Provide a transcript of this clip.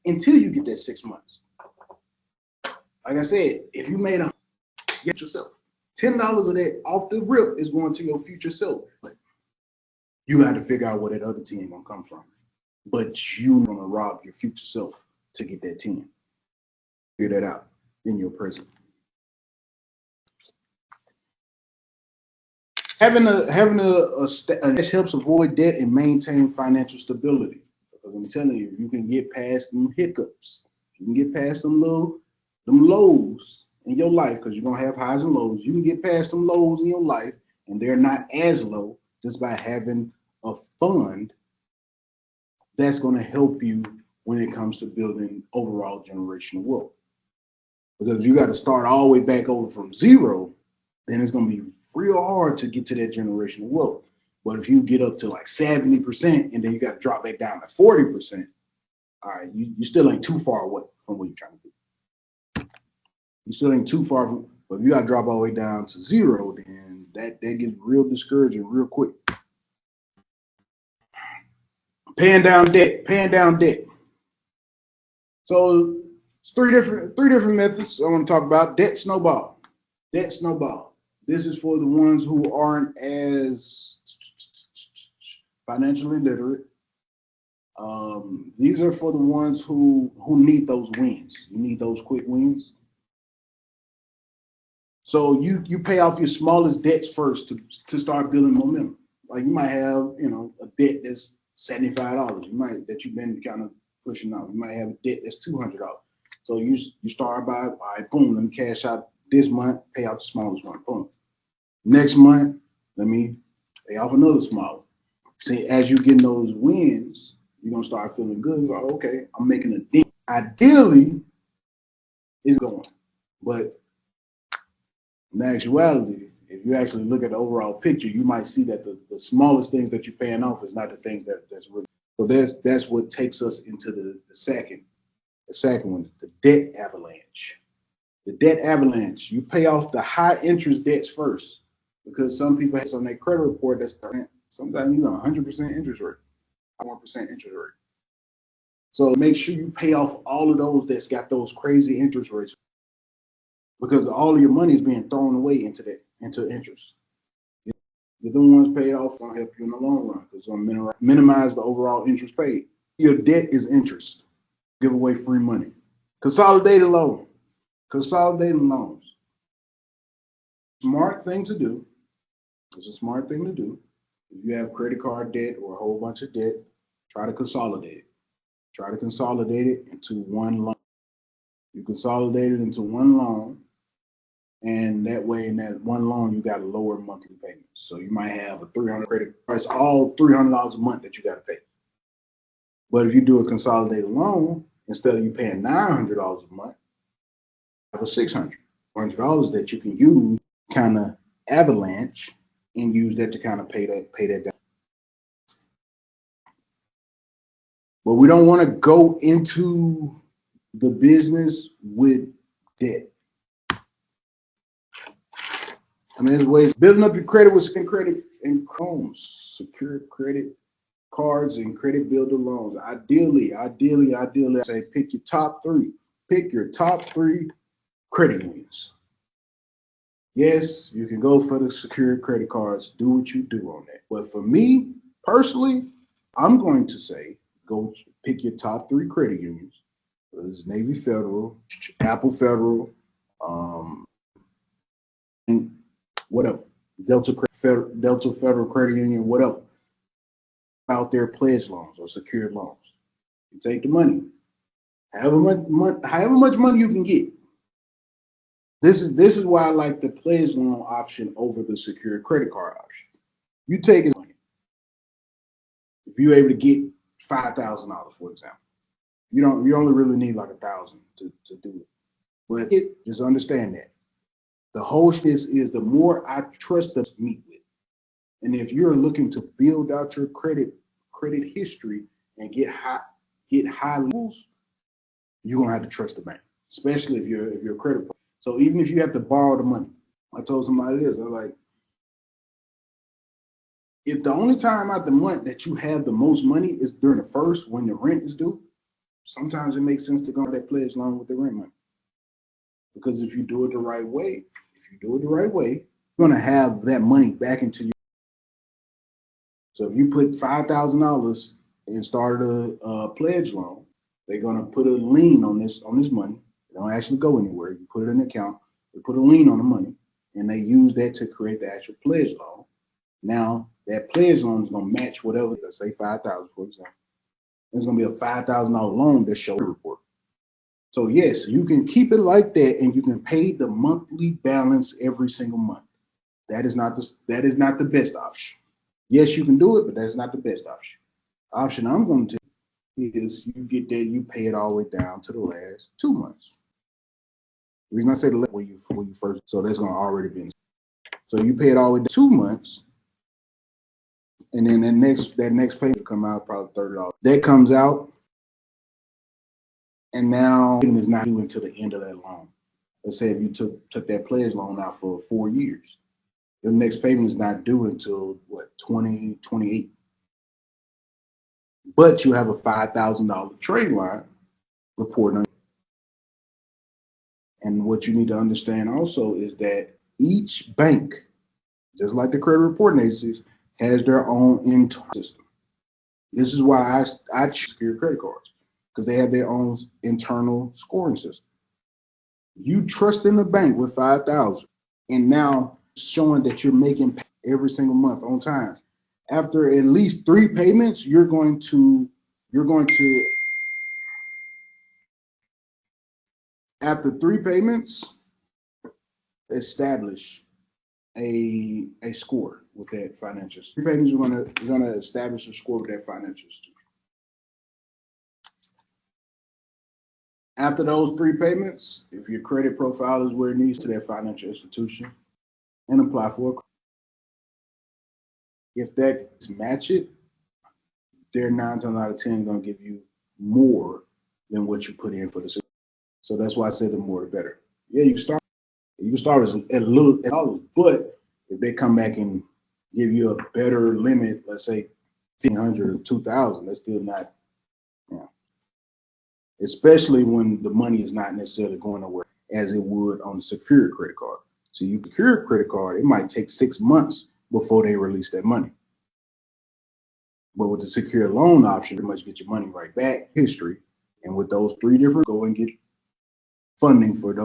until you get that 6 months. Like I said, if you made get yourself $10 of that off the rip is going to your future self. But you got to figure out where that other 10 gonna come from. But you're gonna rob your future self to get that 10. Figure that out in your present. Having a this helps avoid debt and maintain financial stability. Because I'm telling you, you can get past them hiccups. You can get past them lows in your life, because you're gonna have highs and lows. You can get past them lows in your life, and they're not as low just by having a fund that's gonna help you when it comes to building overall generational wealth. Because if you got to start all the way back over from zero, then it's gonna be real hard to get to that generational wealth. But if you get up to like 70% and then you got to drop back down to 40%, all right, you still ain't too far away from what you're trying to do. You still ain't too far from, but if you got to drop all the way down to zero, then that gets real discouraging real quick. Paying down debt. So it's three different methods I want to talk about. Debt snowball. This is for the ones who aren't as financially literate. These are for the ones who need those wins. You need those quick wins. So you pay off your smallest debts first to start building momentum. Like you might have, a debt that's $75. That you've been kind of pushing out. You might have a debt that's $200. So you start by, all right, boom, let me cash out this month, pay out the smallest one, boom. Next month, let me pay off another small one. See, as you get those wins, you're gonna start feeling good. It's like, okay, I'm making a dent. Ideally, it's going, but in actuality, if you actually look at the overall picture, you might see that the smallest things that you're paying off is not the things that's really. So that's what takes us into the second one, the debt avalanche. The debt avalanche, you pay off the high interest debts first, because some people have on their credit report that's sometimes 100% interest rate, 1% interest rate. So make sure you pay off all of those that's got those crazy interest rates, because all of your money is being thrown away into interest. If the ones paid off gonna help you in the long run, because it's gonna minimize the overall interest paid. Your debt is interest. Give away free money. Consolidated loans. Smart thing to do. It's a smart thing to do. If you have credit card debt or a whole bunch of debt, try to consolidate it. Try to consolidate it into one loan. You consolidate it into one loan, and that way in that one loan you got a lower monthly payment. So you might have a $300 credit. It's all $300 a month that you got to pay. But if you do a consolidated loan, instead of you paying $900 a month, you have a $600 that you can use, kind of avalanche, and use that to kind of pay that down. But we don't want to go into the business with debt. I mean, there's ways building up your credit with credit and loans, secured credit cards and credit builder loans. Ideally, I say pick your top three. Pick your top three credit unions. Yes, you can go for the secured credit cards. Do what you do on that. But for me personally, I'm going to say go pick your top three credit unions. There's Navy Federal, Apple Federal, and what else? Delta Federal Credit Union. What else? Out there, pledge loans or secured loans. You take the money, however much money you can get. This is why I like the pledge loan option over the secured credit card option. You take it money. If you're able to get $5,000, for example, you only really need like $1,000 to do it. But just understand that the whole is the more I trust them to meet with. And if you're looking to build out your credit history and get high levels, you're gonna have to trust the bank, especially if you're a credit. So even if you have to borrow the money, I told somebody this. I'm like, if the only time out the month that you have the most money is during the first when the rent is due, sometimes it makes sense to go on that pledge loan with the rent money. Because if you do it the right way, you're gonna have that money back into your. So if you put $5,000 and started a pledge loan, they're gonna put a lien on this money. It don't actually go anywhere. You put it in an account, they put a lien on the money, and they use that to create the actual pledge loan. Now that pledge loan is gonna match whatever, let's say 5,000, for example. It's gonna be a $5,000 loan that shows the report. So yes, you can keep it like that, and you can pay the monthly balance every single month. That is not the best option. Yes, you can do it, but that's not the best option. Option I'm going to tell you is you get there, you pay it all the way down to the last 2 months. The reason I say the last when you first, so that's going to already be. So you pay it all the way down 2 months, and then that next payment will come out probably $30. That comes out, and now it is not due until the end of that loan. Let's say if you took that pledge loan out for 4 years, your next payment is not due until what, 2028. But you have a $5,000 trade line reporting on. And what you need to understand also is that each bank, just like the credit reporting agencies, has their own internal system. This is why I choose secure credit cards, because they have their own internal scoring system. You trust in the bank with 5,000, and now showing that you're making every single month on time. After at least 3 payments, you're going to after 3 payments, establish a score with that financial. 3 payments, you're gonna establish a score with that financial institution. After those 3 payments, if your credit profile is where it needs to that financial institution, and apply for it. If that match it, they're 9 times out of 10 gonna give you more than what you put in for the system. So that's why I said the more the better. Yeah, you can start at a little dollars, but if they come back and give you a better limit, let's say 1,500 or 2,000, that's still not, you know, especially when the money is not necessarily going nowhere as it would on a secured credit card. So you secure a credit card, it might take 6 months before they release that money. But with the secure loan option, you pretty much get your money right back, history. And with those 3 different, go and get funding for those.